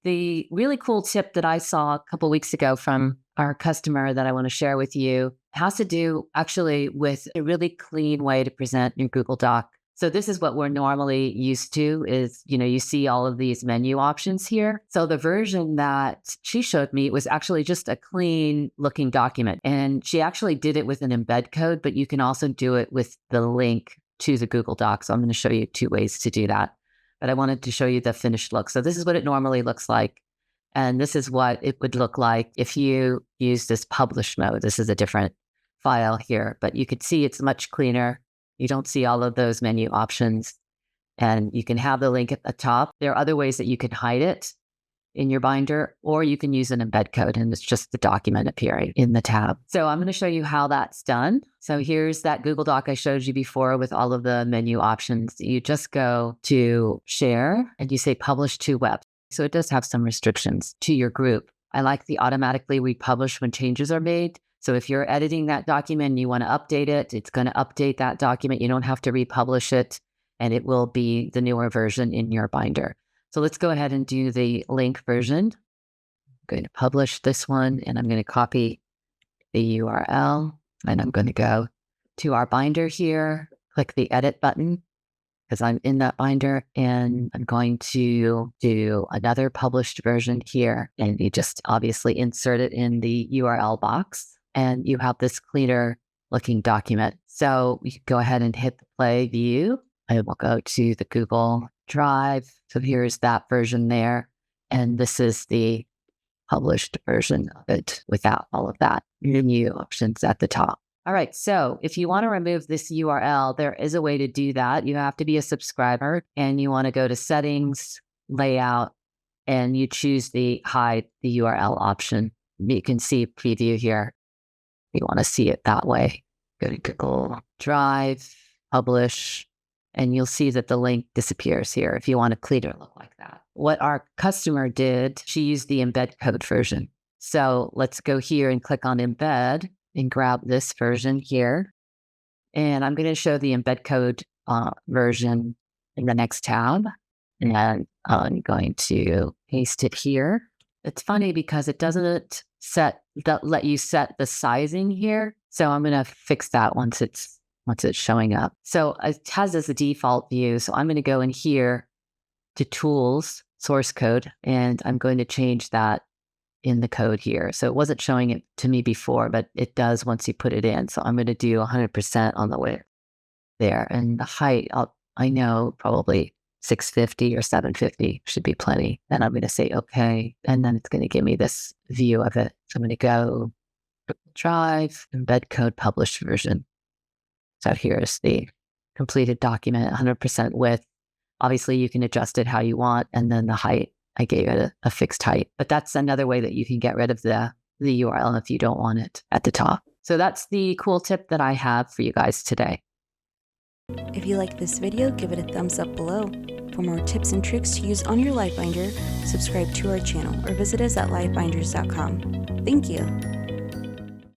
The really cool tip that I saw a couple weeks ago from our customer that I want to share with you has to do actually with a really clean way to present your Google Doc. So this is what we're normally used to is, you see all of these menu options here. So the version that she showed me was actually just a clean looking document. And she actually did it with an embed code, but you can also do it with the link to the Google Doc. So I'm going to show you 2 ways to do that. But I wanted to show you the finished look. So this is what it normally looks like. And this is what it would look like if you use this publish mode. This is a different file here, but you could see it's much cleaner. You don't see all of those menu options, and you can have the link at the top. There are other ways that you can hide it in your binder, or you can use an embed code and it's just the document appearing in the tab. So I'm going to show you how that's done. So here's that Google Doc I showed you before with all of the menu options. You just go to share and you say publish to web. So it does have some restrictions to your group. I like the automatically republish when changes are made. So if you're editing that document and you want to update it, it's going to update that document. You don't have to republish it, and it will be the newer version in your binder. So let's go ahead and do the link version. I'm going to publish this one, and I'm going to copy the URL, and I'm going to go to our binder here, click the edit button because I'm in that binder, and I'm going to do another published version here, and you just obviously insert it in the URL box. And you have this cleaner looking document. So we can go ahead and hit the play view. I will go to the Google Drive. So here's that version there. And this is the published version of it without all of that menu options at the top. All right. So if you want to remove this URL, there is a way to do that. You have to be a subscriber and you want to go to settings, layout, and you choose the hide the URL option. You can see preview here. You want to see it that way. Go to Google Drive, publish, and you'll see that the link disappears here if you want a cleaner look like that. What our customer did, she used the embed code version. So let's go here and click on embed and grab this version here. And I'm going to show the embed code version in the next tab. And I'm going to paste it here. It's funny because it doesn't let you set the sizing here. So I'm going to fix that once it's showing up. So it has as a default view. So I'm going to go in here to tools, source code, and I'm going to change that in the code here. So it wasn't showing it to me before, but it does once you put it in. So I'm going to do 100% on the width there. And the height, I know probably 650 or 750 should be plenty. Then I'm going to say, okay. And then it's going to give me this view of it. So I'm going to go Drive, embed code, published version. So here's the completed document, 100% width. Obviously you can adjust it how you want. And then the height, I gave it a fixed height, but that's another way that you can get rid of the URL if you don't want it at the top. So that's the cool tip that I have for you guys today. If you like this video, give it a thumbs up below. For more tips and tricks to use on your LiveBinder, subscribe to our channel or visit us at livebinders.com. Thank you.